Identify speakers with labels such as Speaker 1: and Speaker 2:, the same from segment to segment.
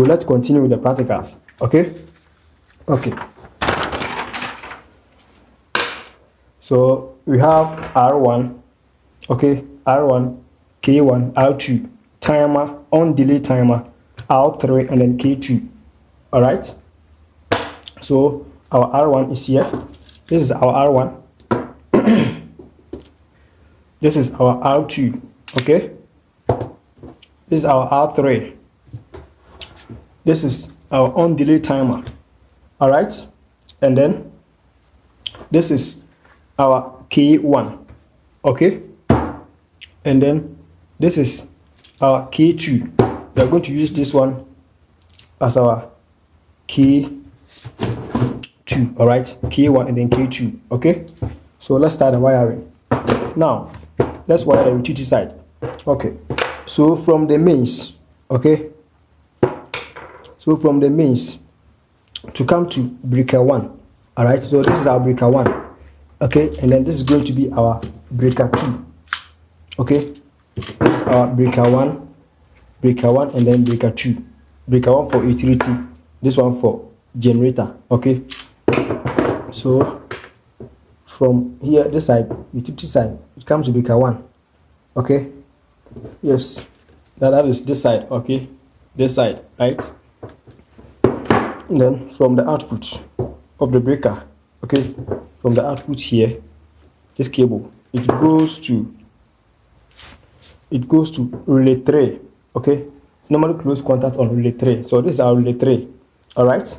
Speaker 1: So let's continue with the practicals. Okay. So we have R1, okay, R1, K1, R2, timer, on delay timer, R3, and then K2. All right. So our R1 is here. This is our R1. This is our R2. Okay. This is our R3. This is our on delay timer. All right. And then this is our K1. Okay. And then this is our K2. We are going to use this one as our K2. All right, K1 and then K2. Okay, so let's start the wiring. Now let's wire the utility side. Okay, so from the mains, okay, so from the mains to come to breaker 1. All right, so this is our breaker 1. Okay, and then this is going to be our breaker 2. Okay, this is our breaker 1, and then breaker 2. Breaker 1 for utility, this one for generator. Okay, so from here, this side, utility side, it comes to breaker 1. Okay, yes, that is this side. Okay, this side, right? And then from the output of the breaker, okay, from the output here, this cable, it goes to relay 3. Okay, normally close contact on relay 3. So this is our relay 3. All right.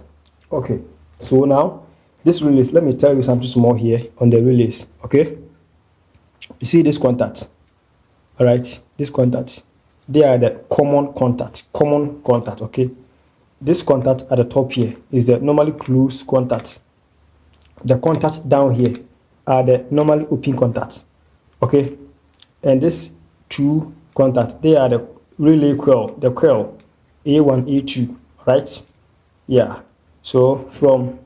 Speaker 1: Okay, so now this relays, let me tell you something small here on the relays. Okay, you see this contact. All right, this contact, they are the common contact. Okay, this contact at the top here is the normally closed contact. The contact down here are the normally open contact. Okay, and this two contact, they are the relay coil, the coil A1, A2, right? Yeah, so from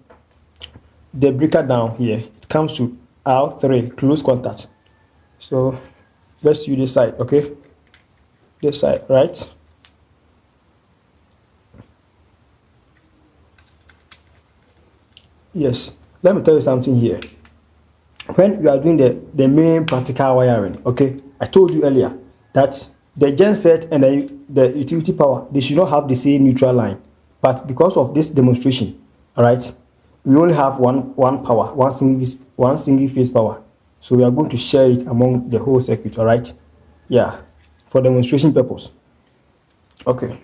Speaker 1: the breaker down here, it comes to R3, close contact. So let's use this side. Okay, this side, right? Yes, let me tell you something here. When you are doing the main practical wiring, okay, I told you earlier that the genset and the utility power, they should not have the same neutral line. But because of this demonstration, all right, we only have one power, one single phase power. So we are going to share it among the whole circuit. All right, yeah, for demonstration purpose. Okay,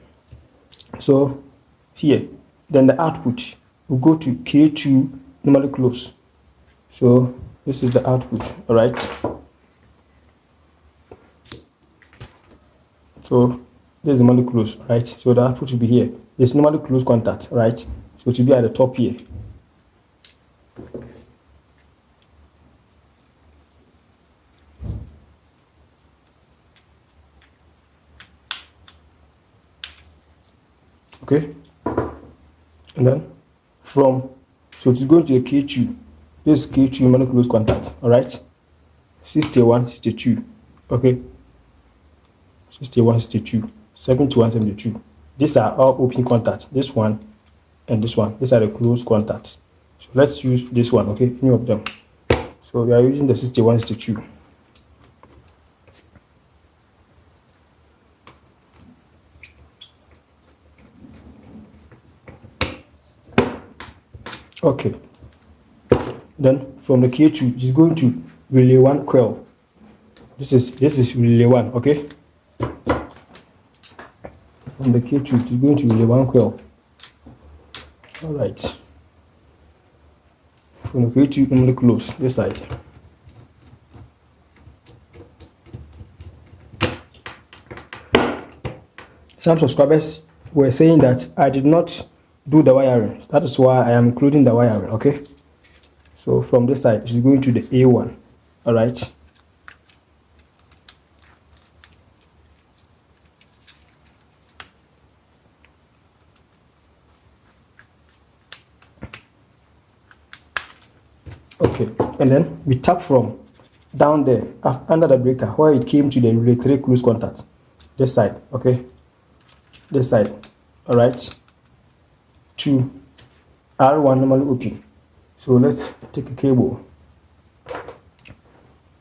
Speaker 1: so here, then the output will go to K2, normally close. So this is the output. All right, so this is normally close, right? So the output will be here. It's normally close contact, right? So it will be at the top here. Okay, and then so it's going to a K2. This is K2 normally close contact. All right, 61, 62. Okay, 61, 62, 71, 72. These are all open contacts. This one and this one. These are the closed contacts. So let's use this one. Okay, any of them. So we are using the 61, 62. Okay. Then from the K2, it's going to relay 1 coil. This is relay 1. Okay. From the K2, it's going to relay 1 coil. All right. From the K2, normally close this side. Some subscribers were saying that I did not do the wiring. That is why I am including the wiring. Okay. So from this side, it's going to the A1. All right. Okay, and then we tap from down there under the breaker where it came to the relay 3 close contact. This side, okay, this side. All right, to R1 normally open. So let's take a cable.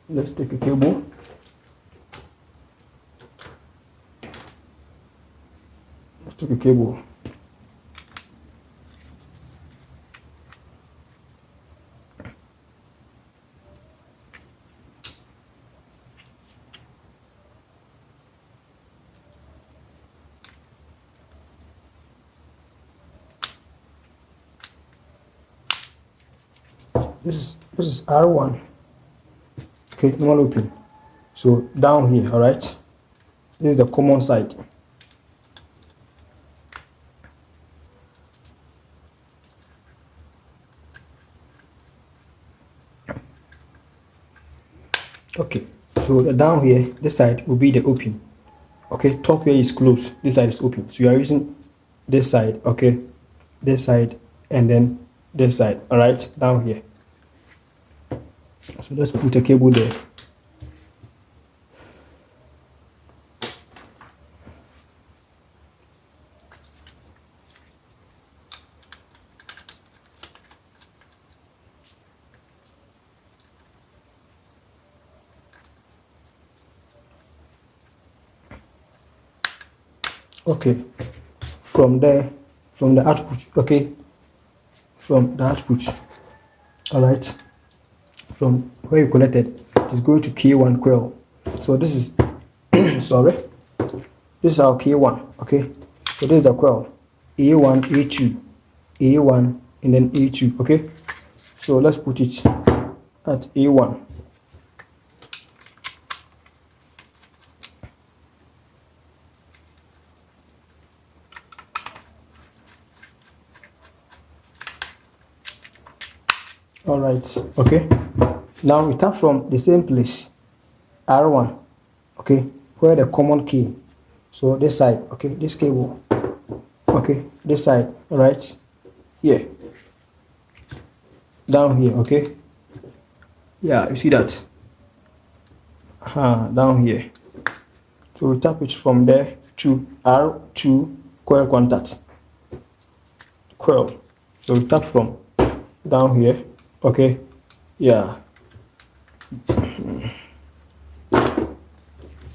Speaker 1: Let's take a cable. Let's take a cable. This is R1. Okay, normal open. So down here, all right. This is the common side. Okay, so down here, this side will be the open. Okay, top here is closed. This side is open. So you are using this side. Okay, this side and then this side. All right, down here. So let's put a cable there. Okay, from there, from the output, okay, from the output, all right, from where you connected, it's going to K1 coil. So this is, sorry, this is our K1, okay, so this is the coil, A1, A2, A1, and then A2, okay, so let's put it at A1. All right, okay, now we tap from the same place, R1, okay, where the common key, so this side, okay, this cable, okay, this side, all right, here, down here, okay, yeah, you see that, down here, so we tap it from there to R2 coil contact, coil, so we tap from down here, okay, yeah, so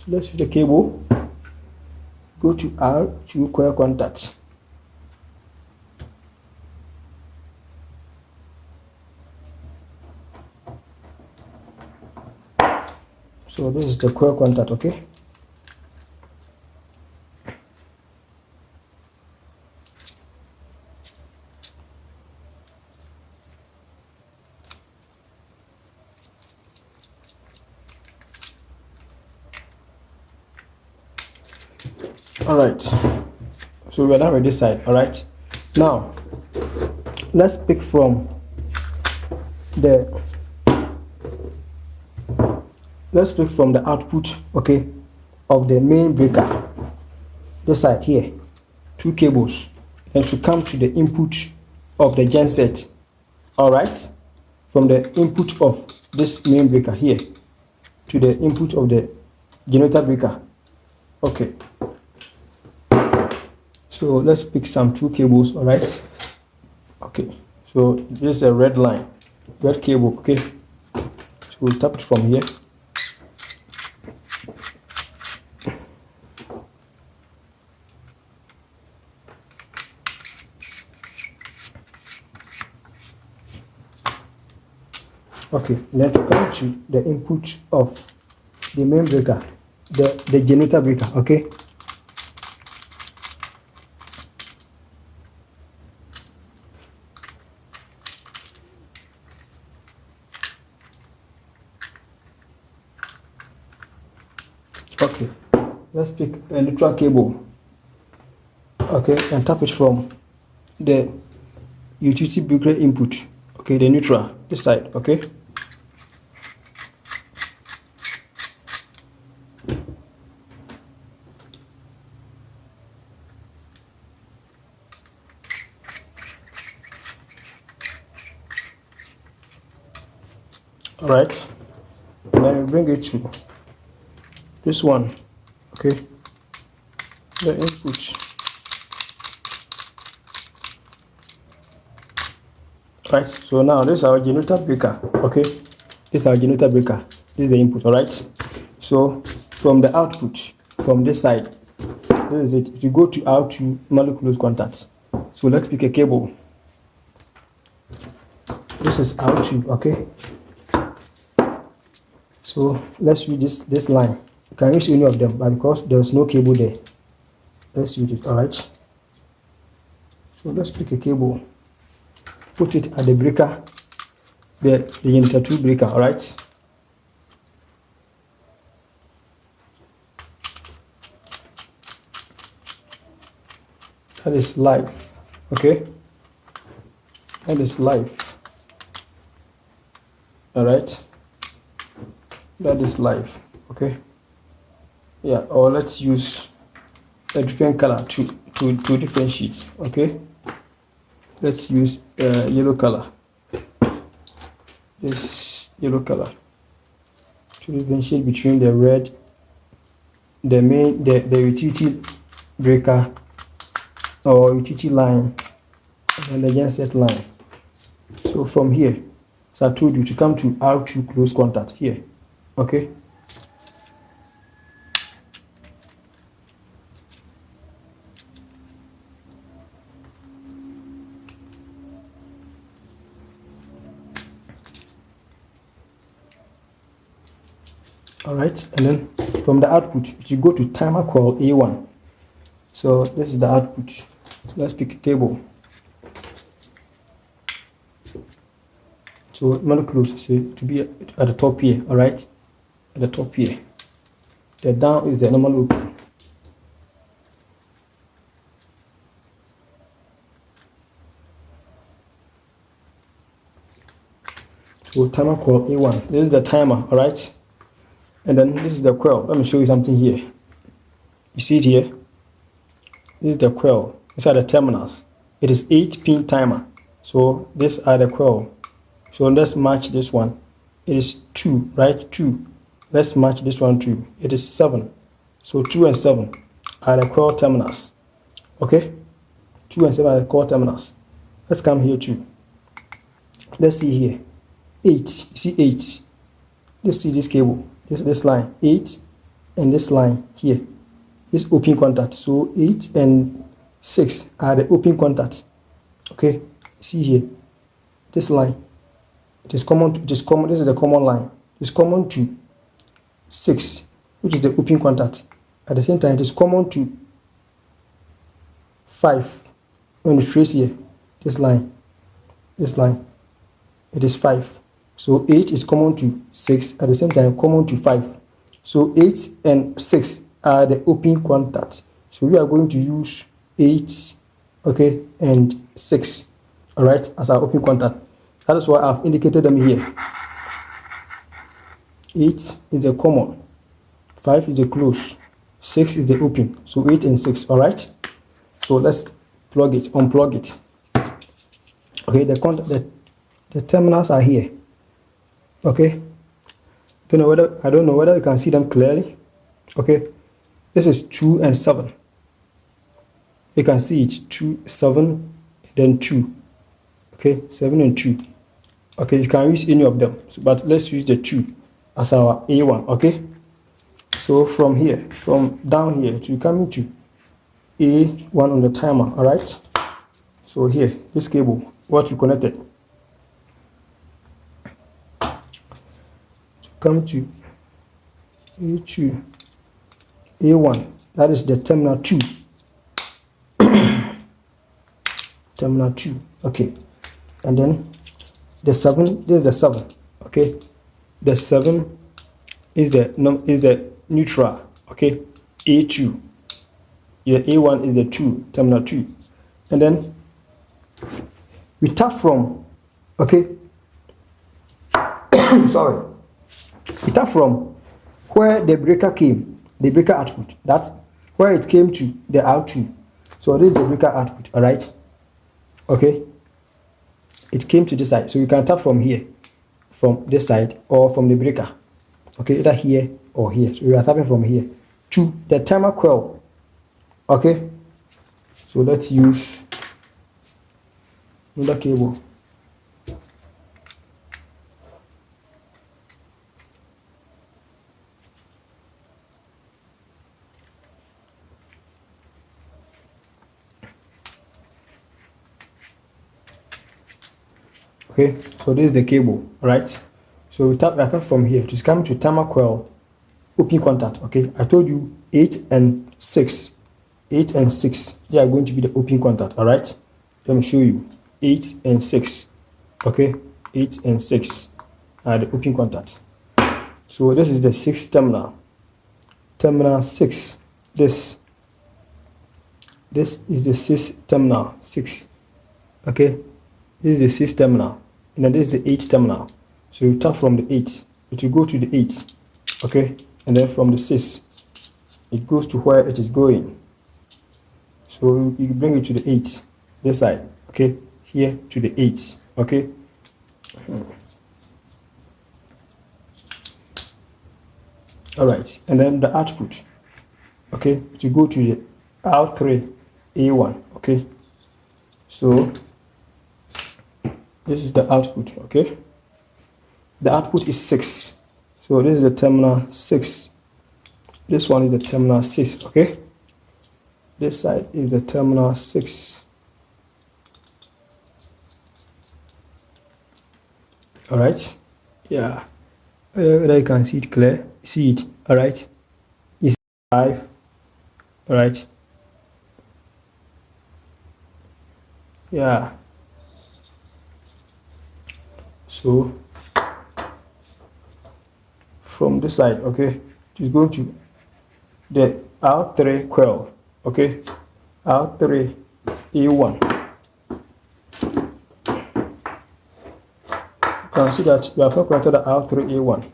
Speaker 1: let's use the cable, go to R2 coil contact, so this is the coil contact, okay, all right, so we're done with this side, all right, now let's pick from the output, okay, of the main breaker, this side here, 2 cables, and to come to the input of the genset, all right, from the input of this main breaker here to the input of the generator breaker, okay, so let's pick some 2 cables, all right, okay, so this is a red line, red cable, okay, so we'll tap it from here, okay, then to come to the input of the main breaker, the generator breaker, okay, okay, let's pick a neutral cable, okay, and tap it from the utility breaker input, okay, the neutral, this side, okay, all right, and then we bring it to this one, okay, the input, Right, so now this is our generator breaker. Okay, this is our generator breaker. This is the input. All right, so from the output, from this side, this is it. If you go to R2, manually close contact. So let's pick a cable. This is R2. Okay, so let's use this line. You can use any of them, but because there's no cable there, let's use it. All right, so let's pick a cable, put it at the breaker, the generator 2 breaker. All right, that is live. Okay, that is live. All right, that is live. Okay, yeah, or let's use a different color to differentiate. Okay, let's use yellow color, this yellow color, to differentiate between the red, the utility breaker or utility line and the genset line. So from here, as I told you, to come to R2 close contact here. Okay, all right, and then from the output you go to timer coil A1. So this is the output. So let's pick a cable. So manually close, so to be at the top here. All right, at the top here. The down is the normal open. So timer coil A1. This is the timer. All right, and then this is the coil. Let me show you something here. You see it here. This is the coil. These are the terminals. It is 8-pin timer. So these are the coil. So let's match this one. It is 2, right? 2. Let's match this one too. It is 7. So 2 and 7 are the coil terminals. Okay? 2 and 7 are the coil terminals. Let's come here too. Let's see here. 8. You see 8. Let's see this cable. This line. 8 and this line here. This open contact. So 8 and 6 are the open contact. Okay? See here. This line. It is common. This is the common line. It's common to 6, which is the open contact. At the same time, it is common to 5. When you trace here, this line, it is 5. So 8 is common to 6. At the same time, common to 5. So 8 and 6 are the open contact. So we are going to use 8, okay, and 6, all right, as our open contact. That is why I've indicated them here. 8 is the common, 5 is the close, 6 is the open. So 8 and 6, all right. So let's unplug it. Okay, the terminals are here. Okay, I don't know whether you can see them clearly. Okay, this is 2 and 7. You can see it, 2, 7, then 2. Okay, 7 and 2. Okay, you can use any of them, but let's use the 2 as our A1. Okay, so from here, from down here to coming to A1 on the timer. All right, so here, this cable, what you connected, to come to A2, A1, that is the terminal 2. Terminal 2. Okay, and then the 7, this is the 7. Okay, the 7 is the neutral. Okay, A2. Your A1 is the 2, terminal 2. And then we tap from, okay, sorry, we tap from where the breaker came, the breaker output, that's where it came to the R2. So this is the breaker output, all right. Okay, it came to this side, so you can tap from here, from this side, or from the breaker. Okay, either here or here. So we are tapping from here to the timer coil. Okay, so let's use another cable. Okay, so this is the cable, right? So we tap from here to come to timer coil open contact. Okay, I told you 8 and 6. 8 and 6, they are going to be the open contact. All right, let me show you. 8 and 6. Okay, 8 and 6 are the open contact. So this is the 6th terminal. Terminal 6. This is the 6th terminal. 6. Okay, this is the 6th terminal, and then this is the 8th terminal. So you tap from the 8, it will go to the 8. Okay, and then from the 6, it goes to where it is going. So you bring it to the 8, this side. Okay, here to the 8. Okay. All right, and then the output. Okay, to go to the R3 A1. Okay, so this is the output. Okay, the output is 6. So this is the terminal 6. This one is the terminal 6. Okay, this side is the terminal 6. All right, yeah, you can see it clear. See it. All right, it's 5. All right, yeah. So from this side, okay, it's going to the R3 coil. Okay, R3 A1. You can see that we have not connected the R3 A1.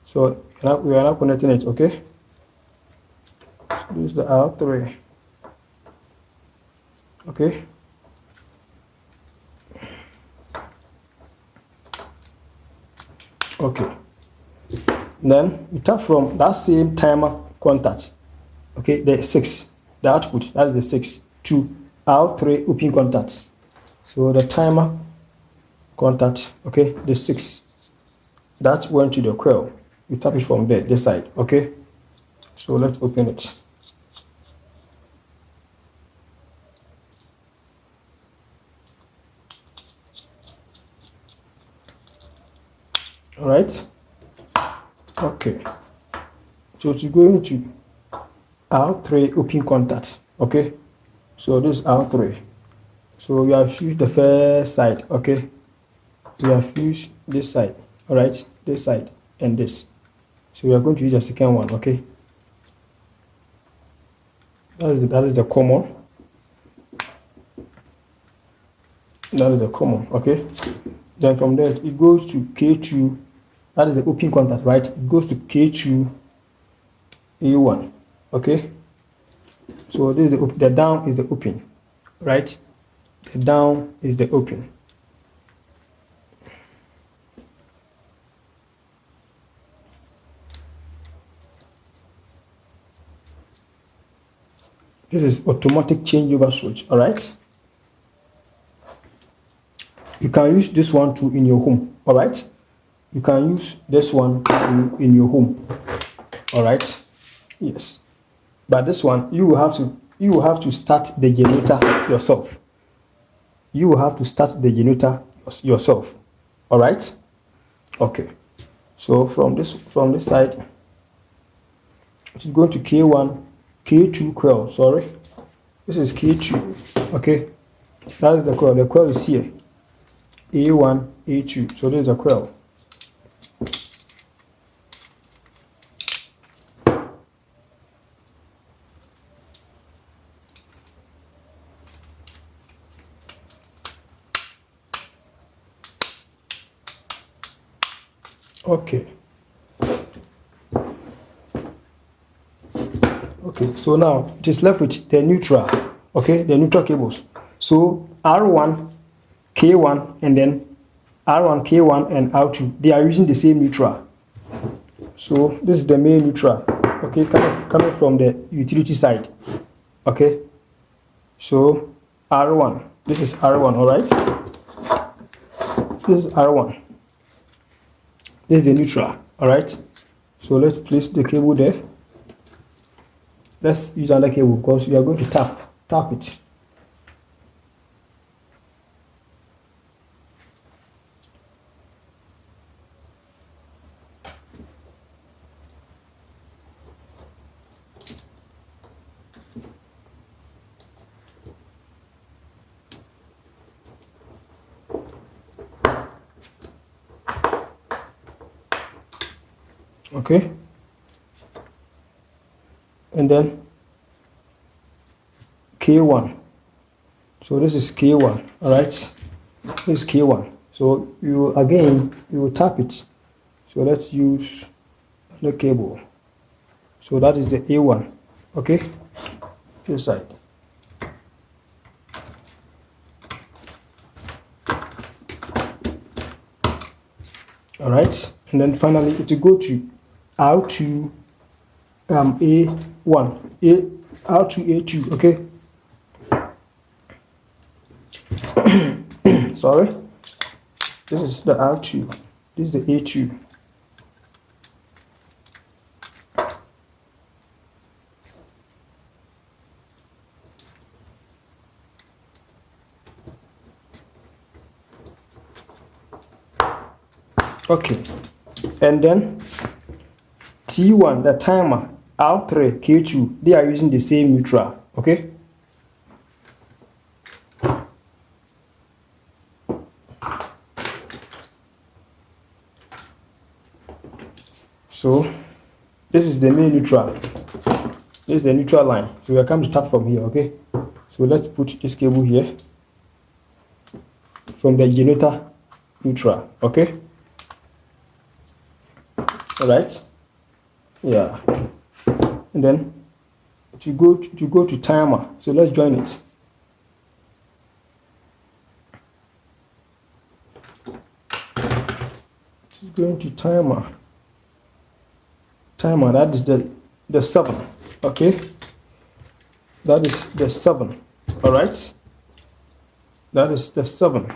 Speaker 1: So we are not connecting it. Okay, so this is the R3. Okay, okay, then you tap from that same timer contact. Okay, the 6, the output, that is the 6, to R3 open contact. So the timer contact, okay, the 6, that went to the coil. You tap it from there, this side. Okay, so let's open it. All right, okay, so it's going to R3 open contact. Okay, so this is R3. So we have used the first side. Okay, we have used this side. All right, this side and this. So we are going to use the second one. Okay, that is the common. That is the common. Okay, then from there it goes to K2. That is the open contact, right? It goes to K2 A1. Okay, so this is the down is the open, right? The down is the open. This is automatic changeover switch. All right, you can use this one too in your home. All right, you can use this one too in your home. All right, yes, but this one you will have to start the generator yourself. You will have to start the generator yourself. All right, okay, so from this side, it's going to K2 coil. Sorry, this is K2. Okay, that is the coil. The coil is here, A1, A2. So this is a coil. Okay. Okay, so now it is left with the neutral. Okay, the neutral cables. So R1, K1, and then R1, K1, and R2, they are using the same neutral. So this is the main neutral. Okay, coming from the utility side. Okay, so R1. This is R1. All right. This is R1. This is the neutral. All right. So let's place the cable there. Let's use another cable because we are going to tap it. Okay, and then K1. So this is K1, all right? This is K1. So you will tap it. So let's use the cable. So that is the A1. Okay, this side. All right, and then finally it will go to R2 A1, R2 A2. Okay. Sorry, this is the R2, this is the A2. Okay, and then T1, the timer, R3, K2, they are using the same neutral. Okay. So this is the main neutral. This is the neutral line. So we are coming to tap from here. Okay. So let's put this cable here from the generator neutral. Okay. All right. Yeah. And then to go to timer. So let's join it. It's going to timer. Timer, that is the 7. Okay, that is the 7. All right, that is the 7.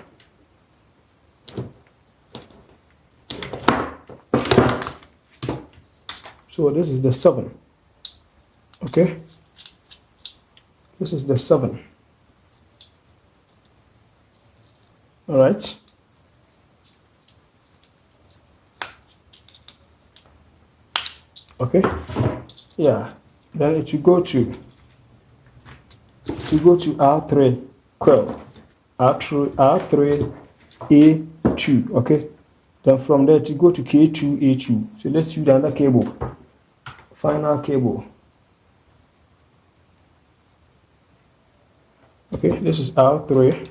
Speaker 1: So this is the 7. Okay, this is the 7. All right. Okay, yeah, then it will go to R3 coil, R3 A2. Okay, then from there to go to K2 A2. So let's use another cable, final cable. Okay, this is R3.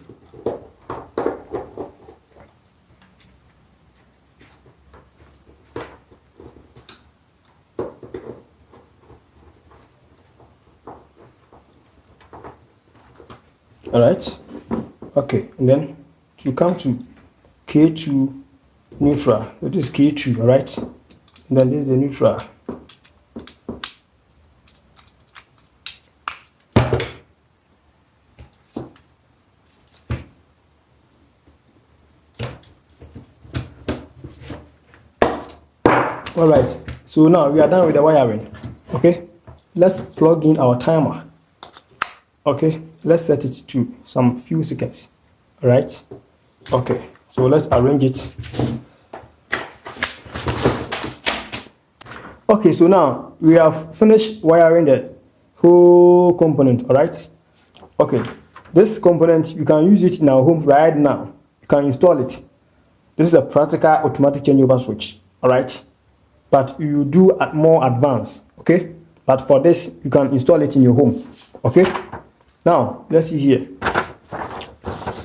Speaker 1: All right. Okay, and then you come to K2 neutral. So this is K2. All right, and then this is the neutral. All right, so now we are done with the wiring. Okay, let's plug in our timer. Okay, let's set it to some few seconds. All right. Okay, so let's arrange it. Okay, so now we have finished wiring the whole component. All right. Okay, this component, you can use it in our home right now. You can install it. This is a practical automatic changeover switch. All right, but you do at more advanced. Okay, but for this you can install it in your home. Okay, now let's see here.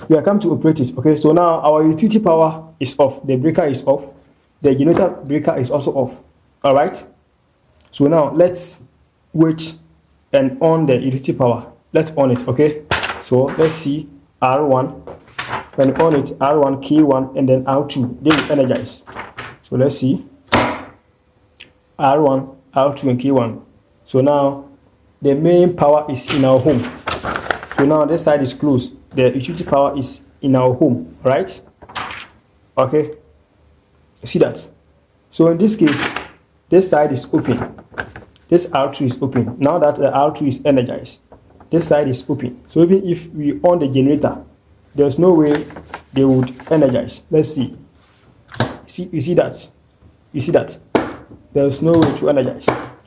Speaker 1: We are come to operate it. Okay, so now our utility power is off, the breaker is off, the generator breaker is also off. All right, so now let's wait and on the utility power. Let's on it. Okay, so let's see R1. When on it, R1, K1, and then R2, they will energize. So let's see R1, R2, and K1. So now the main power is in our home. So now this side is closed. The utility power is in our home, right? Okay, see that? So in this case, this side is open. This R2 is open. Now that the R2 is energized, this side is open. So even if we on the generator, there's no way they would energize. Let's see. You see that? You see that? There's no way to energize.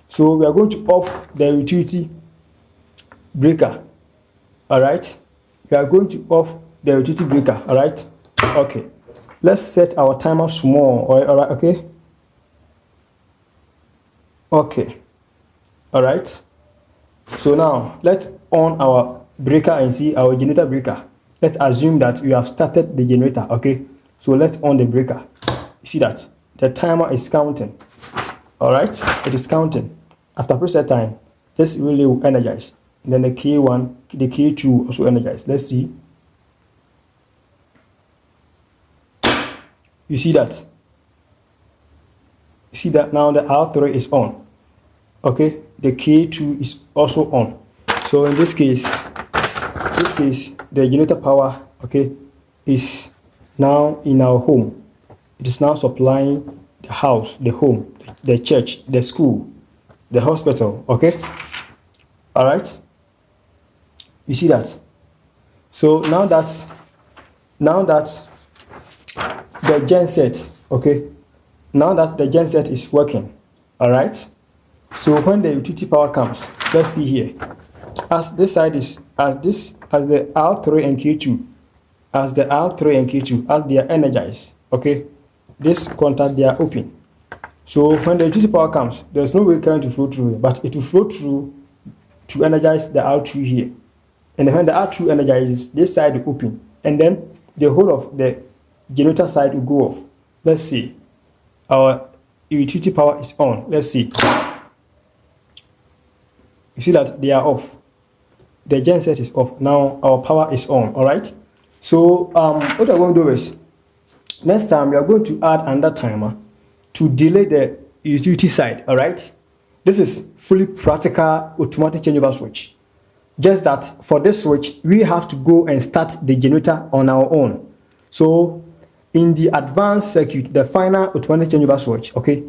Speaker 1: So we are going to off the utility breaker. All right. We are going to off the utility breaker. All right. Okay. Let's set our timer small. All right. Okay. Okay, all right. So now let's on our breaker and see our generator breaker. Let's assume that you have started the generator. Okay, so let's on the breaker. You see that the timer is counting. All right, it is counting. After preset time, this relay will energize. And then the K1, the K2 also energize. Let's see. You see that? You see that now the R3 is on. Okay, the K2 is also on. So in this case, the generator power, okay, is now in our home. It is now supplying the house, the home, the church, the school, the hospital. Okay, all right. You see that? So now that the genset, okay, now that the genset is working, all right. So when the utility power comes, let's see here, as this side is as the R3 and Q2, as the R3 and Q2, as they are energized, okay, this contact they are open. So when the utility power comes, there's no way current to flow through, but it will flow through to energize the R2 here. And when the R2 energizes, this side will open, and then the whole of the generator side will go off. Let's see. Our utility power is on. Let's see. You see that they are off. The genset is off. Now our power is on. All right. So what we're going to do is next time we are going to add another timer to delay the utility side. All right. This is fully practical automatic changeover switch. Just that for this switch, we have to go and start the generator on our own. So in the advanced circuit, the final automatic changeover switch, okay,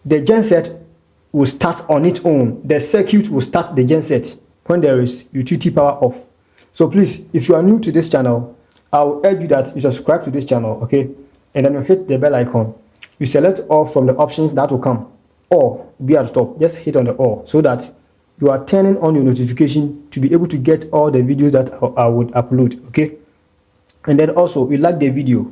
Speaker 1: the genset will start on its own. The circuit will start the genset when there is utility power off. So please, if you are new to this channel, I will urge you that you subscribe to this channel, okay, and then you hit the bell icon. You select all from the options that will come, or be at the top. Just hit on the all so that you are turning on your notification to be able to get all the videos that I would upload, okay? And then also, you like the video,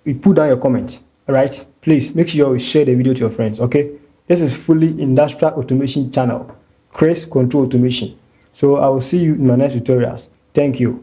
Speaker 1: you put down your comment, all right? Please make sure you share the video to your friends, okay? This is fully industrial automation channel, Chris Control Automation. So I will see you in my next tutorials. Thank you.